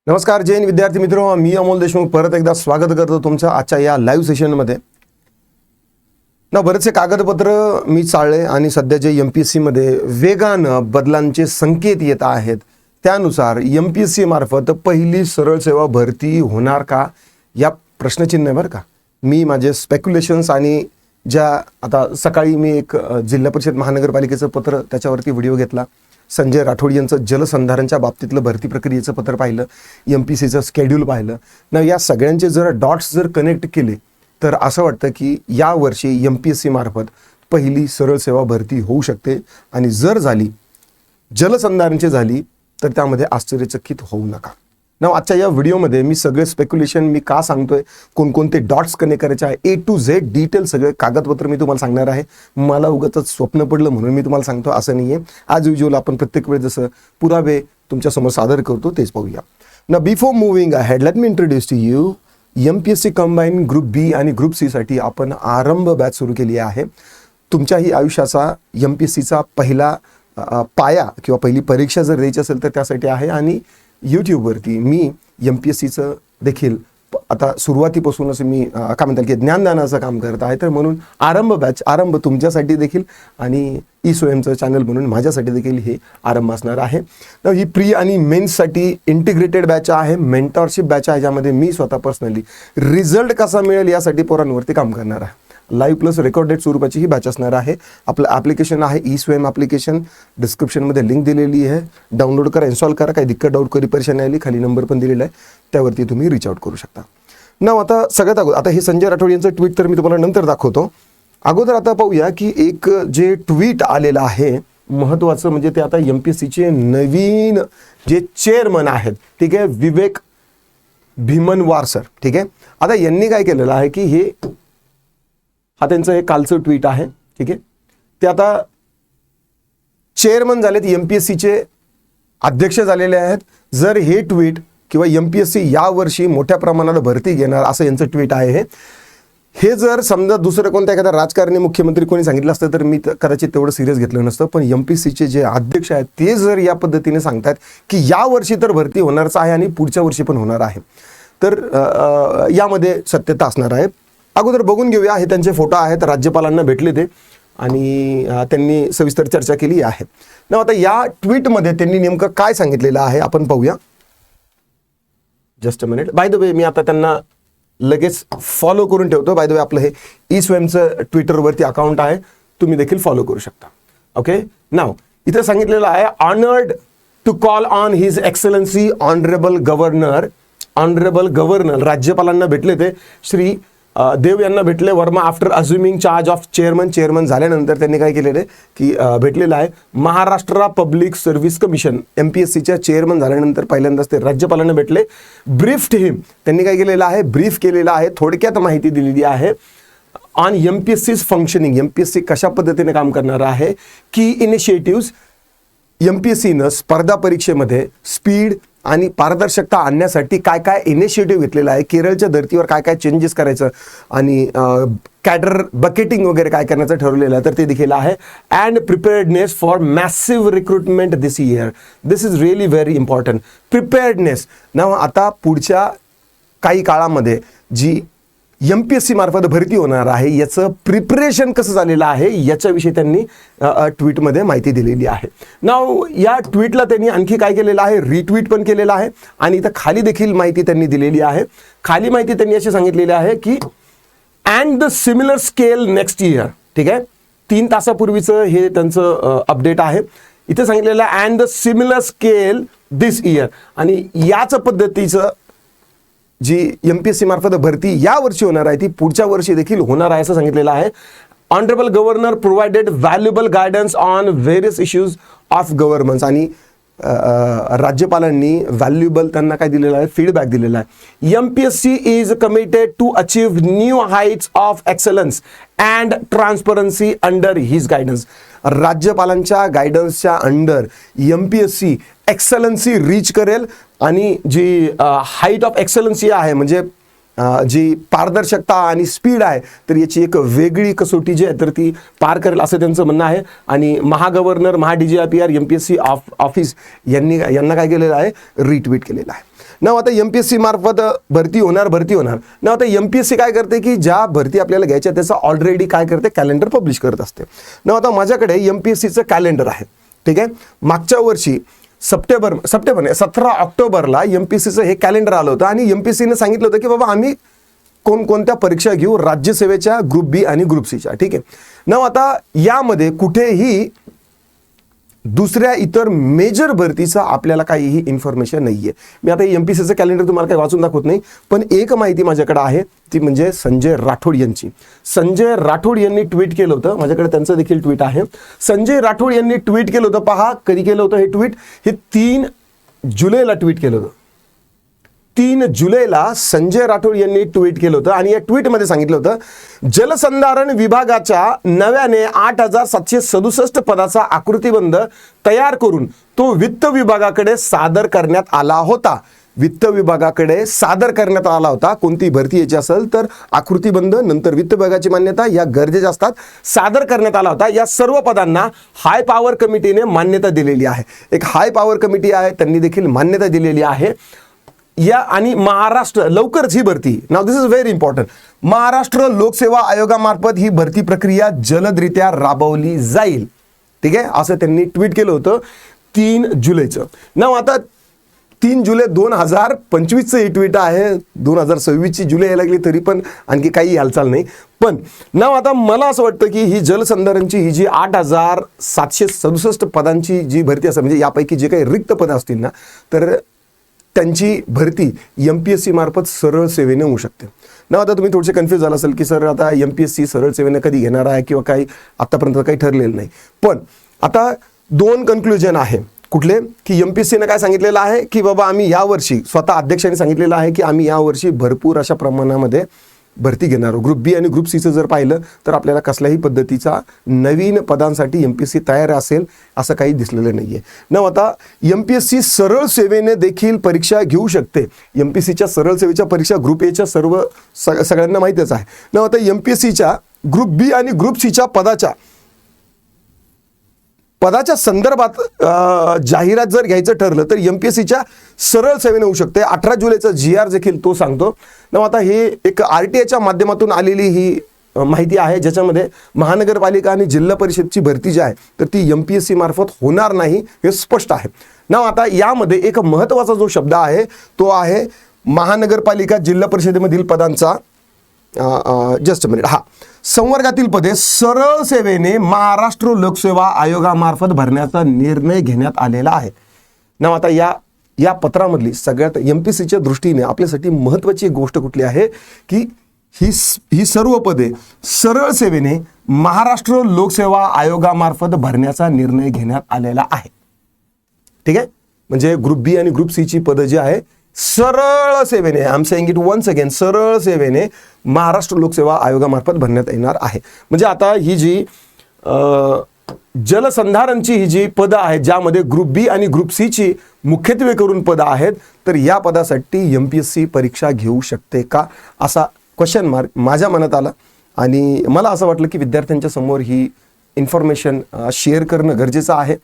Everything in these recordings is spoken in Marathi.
नमस्कार जैन विद्यार्थी मित्रो, मी अमोल देशमुख परत एकदा स्वागत करतो तुमचं आजच्या या लाईव्ह सेशनमध्ये. बरेचसे कागदपत्र मी चाळले आणि सध्या जे MPSC मध्ये वेगानं बदलांचे संकेत येत आहेत त्यानुसार MPSC मार्फत पहिली सरळ सेवा भरती होणार का या प्रश्नचिन्ह आहे बरं का. मी माझे स्पेक्युलेशन्स आणि ज्या आता सकाळी मी एक जिल्हा परिषद महानगरपालिकेचं पत्र त्याच्यावरती व्हिडिओ घेतला, संजय राठोड यांचं जलसंधारणच्या बाबतीतलं भरती प्रक्रियेचं पत्र पाहिलं, MPSCचं स्केड्यूल पाहिलं ना, या सगळ्यांचे जर डॉट्स जर कनेक्ट केले तर असं वाटतं की यावर्षी MPSC मार्फत पहिली सरळ सेवा भरती होऊ शकते. आणि जर झाली, जलसंधारणची झाली, तर त्यामध्ये आश्चर्यचकित होऊ नका. आजच्या या व्हिडिओमध्ये मी सगळे स्पेक्युलेशन मी का सांगतोय, कोणकोणते डॉट्स कनेक्ट करायचे आहे, A to Z डिटेल सगळे कागदपत्र मी तुम्हाला सांगणार आहे. मला उगाचच स्वप्न पडलं म्हणून मी तुम्हाला सांगतो असं नाही आहे. आज युज्युअल आपण प्रत्येक वेळेस जसं पुरावे तुमच्यासमोर सादर करतो तेच पाहूया. Before moving ahead let me introduce to you MPSC combine group B आणि ग्रुप सी साठी आपण आरंभ बॅच सुरू केली आहे. तुमच्याही आयुष्याचा MPSCचा पहिला पाया किंवा पहिली परीक्षा जर द्यायची असेल तर त्यासाठी आहे. आणि यूट्यूबवरती मी MPSCचं देखील आता सुरुवातीपासूनच मी काय म्हणतात की ज्ञानदानाचं काम करत आहे. तर म्हणून आरंभ बॅच, आरंभ तुमच्यासाठी देखील आणि स्वयंचं चॅनल म्हणून माझ्यासाठी देखील हे आरंभ असणार आहे. तर ही प्री आणि मेन्ससाठी इंटिग्रेटेड बॅच आहे, मेंटॉरशिप बॅच आहे, ज्यामध्ये मी स्वतः पर्सनली रिझल्ट कसा मिळेल यासाठी पोरांवरती काम करणार आहे. लाईव्ह प्लस रेकॉर्डेड स्वरूपाची ही बॅच असणार आहे. आपलं ॲप्लिकेशन आहे स्वयं ॲप्लिकेशन, डिस्क्रिप्शनमध्ये लिंक दिलेली आहे, डाउनलोड करा, इन्स्टॉल करा. काही दिक्कत डाऊट करी परेशानी आली खाली नंबर पण दिलेला आहे, त्यावरती तुम्ही रीच आउट करू शकता. आता सगळ्यात अगोदर आता हे संजय राठोड यांचं ट्विट तर मी तुम्हाला नंतर दाखवतो. अगोदर आता पाहूया की एक जे ट्विट आलेलं आहे महत्त्वाचं, म्हणजे ते आता MPSCचे नवीन जे चेअरमन आहेत, ठीक आहे, विवेक भीमनवार सर. ठीक आहे, आता यांनी काय केलेलं आहे की हा त्यांचं हे कालचं ट्विट आहे. ठीक आहे, ते आता चेअरमन झालेत, MPSCचे अध्यक्ष झालेले आहेत. जर हे ट्विट किंवा MPSC यावर्षी मोठ्या प्रमाणात भरती घेणार असं यांचं ट्विट आहे, हे जर समजा दुसरं कोणत्या एखाद्या राजकारणी मुख्यमंत्री कोणी सांगितलं असतं तर मी कदाचित तेवढं सिरियस घेतलं नसतं. पण MPSCचे जे अध्यक्ष आहेत ते जर या पद्धतीने सांगतात की यावर्षी तर भरती होणारच आहे आणि पुढच्या वर्षी पण होणार आहे, तर यामध्ये सत्यता असणार आहे. अगोदर बघून घेऊया, हे त्यांचे फोटो आहेत, राज्यपालांना भेटले ते आणि त्यांनी सविस्तर चर्चा केली आहे. आता या ट्विटमध्ये त्यांनी नेमकं काय सांगितलेलं आहे आपण पाहूया. Just a minute. By the way मी आता त्यांना लगेच फॉलो करून ठेवतो. बाय द वे आपलं हे स्वयंचं ट्विटरवरती अकाउंट आहे, तुम्ही देखील फॉलो करू शकता. ओके, नाव इथे सांगितलेलं आहे, honoured to call on his excellency honourable governor. Honourable governor राज्यपालांना भेटले ते, श्री देव यांना भेटले Verma after assuming charge of chairman झाल्यानंतर त्यांनी काय केलेलं की भेटलेलं आहे महाराष्ट्र पब्लिक सर्व्हिस कमिशन. MPSCच्या चेअरमन झाल्यानंतर पहिल्यांदाच ते राज्यपालांना भेटले. ब्रीफ्ड हिम, त्यांनी काय केलेलं आहे, ब्रीफ केलेलं आहे, थोडक्यात माहिती दिलेली आहे ऑन MPSC's फंक्शनिंग. MPSC कशा पद्धतीने काम करणार आहे, की इनिशिएटिव्स MPSCनं स्पर्धा परीक्षेमध्ये स्पीड आणि पारदर्शकता आणण्यासाठी काय काय इनिशिएटिव्ह घेतलेला आहे, केरळच्या धर्तीवर काय काय चेंजेस करायचं आणि कॅडर बकेटिंग वगैरे काय करण्याचं ठरवलेलं आहे, तर ते देखील आहे. And preparedness for massive recruitment this year. This is really very important. Preparedness आता पुढच्या काही काळामध्ये जी MPSC मार्फत भरती होणार आहे याचं प्रिपरेशन कसं झालेलं आहे याच्याविषयी त्यांनी ट्विटमध्ये माहिती दिलेली आहे. नाव या ट्विटला त्यांनी आणखी काय केलेलं आहे, रिट्विट पण केलेलं आहे आणि इथं खाली देखील माहिती त्यांनी दिलेली आहे. खाली माहिती त्यांनी अशी सांगितलेली आहे की and the similar scale next year. ठीक आहे, 3 तासापूर्वीचं हे त्यांचं अपडेट आहे. इथे सांगितलेलं आहे and the similar scale this year, आणि याच पद्धतीचं जी MPSC मार्फत भरती या वर्षी होणार आहे ती पुढच्या वर्षी देखील होणार आहे असं सांगितलेलं आहे. Honourable governor provided valuable guidance on various issues of governance. आणि राज्यपालांनी व्हॅल्युएबल त्यांना काय दिलेलं आहे, फीडबॅक दिलेला आहे. MPSC is committed to achieve new heights of excellence and transparency under his guidance. राज्यपालांच्या गायडन्सच्या अंडर MPSC एक्सलन्सी रीच करेल आणि जी हाईट ऑफ एक्सलन्सी आहे म्हणजे जी पारदर्शकता आणि स्पीड आहे तर याची एक वेगळी कसोटी जी आहे तर ती पार करेल असं त्यांचं म्हणणं आहे. आणि महागव्हर्नर DGIPR MPSC ऑफिस यांना काय केलेलं आहे, रिट्वीट केलेलं आहे. ना आता MPSC मार्फत भरती होणार. ना आता MPSC काय करते की ज्या भरती आपल्याला घ्यायच्या त्याचा ऑलरेडी काय करते, कॅलेंडर पब्लिश करत असते. ना आता माझ्याकडे MPSCचं कॅलेंडर आहे. ठीक आहे, मागच्या वर्षी सप्टेंबर 17 ऑक्टोबरला MPSCचं हे कॅलेंडर आलं होतं आणि MPSCने सांगितलं होतं की बाबा आम्ही कोणकोणत्या परीक्षा घेऊ राज्यसेवेच्या ग्रुप बी आणि ग्रुप सीच्या. ठीक आहे ना, आता यामध्ये कुठेही दुसऱ्या इतर मेजर भरतीचा आपल्याला काहीही इन्फॉर्मेशन नाहीये. मी आता MPSCचं कॅलेंडर तुम्हाला काही वाचून दाखवत नाही, पण एक माहिती माझ्याकडे आहे ती म्हणजे संजय राठोड यांची. संजय राठोड यांनी ट्विट केलं होतं, माझ्याकडे त्यांचं देखील ट्विट आहे. संजय राठोड यांनी ट्विट केलं होतं, पहा कधी केलं होतं हे ट्विट, हे 3 जुलैला ट्विट केलं होतं. 3 जुलैला संजय राठोड यांनी ट्विट केलं होतं आणि या ट्विटमध्ये सांगितलं होतं, जलसंधारण विभागाच्या नव्याने 8,767 पदाचा आकृतिबंध तयार करून तो वित्त विभागाकडे सादर करण्यात आला होता. वित्त विभागाकडे सादर करण्यात आला होता. कोणती भरती यायची असेल तर आकृतिबंध नंतर वित्त विभागाची मान्यता या गरजेच्या असतात. सादर करण्यात आला होता. या सर्व पदांना हाय पॉवर कमिटीने मान्यता दिलेली आहे. एक हाय पॉवर कमिटी आहे, त्यांनी देखील मान्यता दिलेली आहे. या आणि महाराष्ट्र लवकरच ही भरती, now this is very important, Maharashtra लोकसेवा आयोगामार्फत ही भरती प्रक्रिया जलदरित्या राबवली जाईल. ठीक आहे, असं त्यांनी ट्विट केलं होतं 3 जुलैचं. नाव आता 3 जुलै 2025चं हे ट्विट आहे. 2026ची जुलै यायला लागली तरी पण आणखी काही हालचाल नाही. पण नाव आता मला असं वाटतं की ही जलसंधारणची ही जी 8,767 पदांची जी भरती असेल, म्हणजे यापैकी जे काही रिक्त पदं असतील ना, तर त्यांची भरती MPSC मार्फत सरळ सेवेने होऊ शकते. ना आता तुम्ही थोडेसे कन्फ्यूज झाला असेल की सर आता MPSC सरळ सेवेने कधी घेणार आहे किंवा काही आतापर्यंत काही ठरलेलं नाही. पण आता 2 कन्क्लुजन आहे. कुठले की MPSCने काय सांगितलेलं आहे की बाबा आम्ही यावर्षी, स्वतः अध्यक्षांनी सांगितलेलं आहे की आम्ही यावर्षी भरपूर अशा प्रमाणामध्ये भरती घेणार. ग्रुप बी आणि ग्रुप सीचं जर पाहिलं तर आपल्याला कसल्याही पद्धतीचा नवीन पदांसाठी MPSC तयार असेल असं काही दिसलेलं नाहीये. ना आता MPSC सरळ सेवेने देखील परीक्षा घेऊ शकते. MPSCच्या सरळ सेवेच्या परीक्षा ग्रुप एच्या सगळ्यांना माहितीच आहे. ना आता MPSCच्या ग्रुप बी आणि ग्रुप सीच्या पदाच्या संदर्भात जाहिरात जर घ्यायचं ठरलं तर MPSCच्या सरळ सेवेने होऊ शकते. 18 जुलैचा GR देखील तो सांगतो. ना आता हे एक RTIच्या माध्यमातून आलेली ही माहिती आहे, ज्याच्यामध्ये महानगरपालिका आणि जिल्हा परिषदची भरती जी आहे तर ती MPSC मार्फत होणार नाही हे स्पष्ट आहे. ना आता यामध्ये एक महत्त्वाचा जो शब्द आहे तो आहे महानगरपालिका जिल्हा परिषदेमधील पदांचा जस्ट मिनिट, हा, संवर्गातील पदे सरळ सेवेने महाराष्ट्र लोकसेवा आयोगामार्फत भरण्याचा निर्णय घेण्यात आलेला आहे. ना आता या पत्रामधली सगळ्यात MPSCच्या दृष्टीने आपल्यासाठी महत्त्वाची गोष्ट कुठली आहे की ही सर्व पदे सरळ सेवेने महाराष्ट्र लोकसेवा आयोगामार्फत भरण्याचा निर्णय घेण्यात आलेला आहे. ठीक आहे, म्हणजे ग्रुप बी आणि ग्रुप सीची पदं जी आहे सरळ सेवेने, I am saying it once again, सरळ सेवेने महाराष्ट्र लोकसेवा आयोगामार्फत भरण्यात येणार आहे. म्हणजे आता ही जी जलसंधारणची ही जी पदं आहेत ज्यामध्ये ग्रुप बी आणि ग्रुप सीची मुख्यत्वे करून पदं आहेत, तर या पदासाठी MPSC परीक्षा घेऊ शकते का असा क्वेश्चन मार्क माझ्या मनात आला. आणि मला असं वाटलं की विद्यार्थ्यांच्या समोर ही इन्फॉर्मेशन शेअर करणं गरजेचं आहे.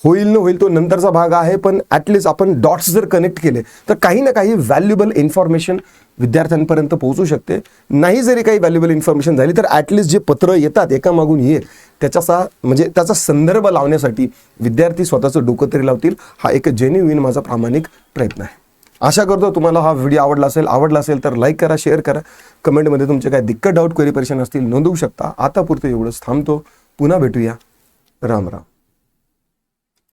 होईल न होईल तो नंतरचा भाग आहे, पण ॲटलिस्ट आपण डॉट्स जर कनेक्ट केले तर काही ना काही व्हॅल्युएबल इन्फॉर्मेशन विद्यार्थ्यांपर्यंत पोहोचू शकते. नाही जरी काही व्हॅल्युएबल इन्फॉर्मेशन झाली तर ॲटलिस्ट जे पत्र येतात एकामागून एक त्याचा संदर्भ लावण्यासाठी विद्यार्थी स्वतःचं डोकं तरी लावतील. हा एक जेन्युइन माझा प्रामाणिक प्रयत्न आहे. आशा करतो तुम्हाला हा व्हिडिओ आवडला असेल तर लाईक करा, शेअर करा, कमेंटमध्ये तुमचे काय दिक्कत, डाऊट, क्वेरी, परेशान असतील नोंदवू शकता. आता पुरतं एवढंच थांबतो. पुन्हा भेटूया. राम राम.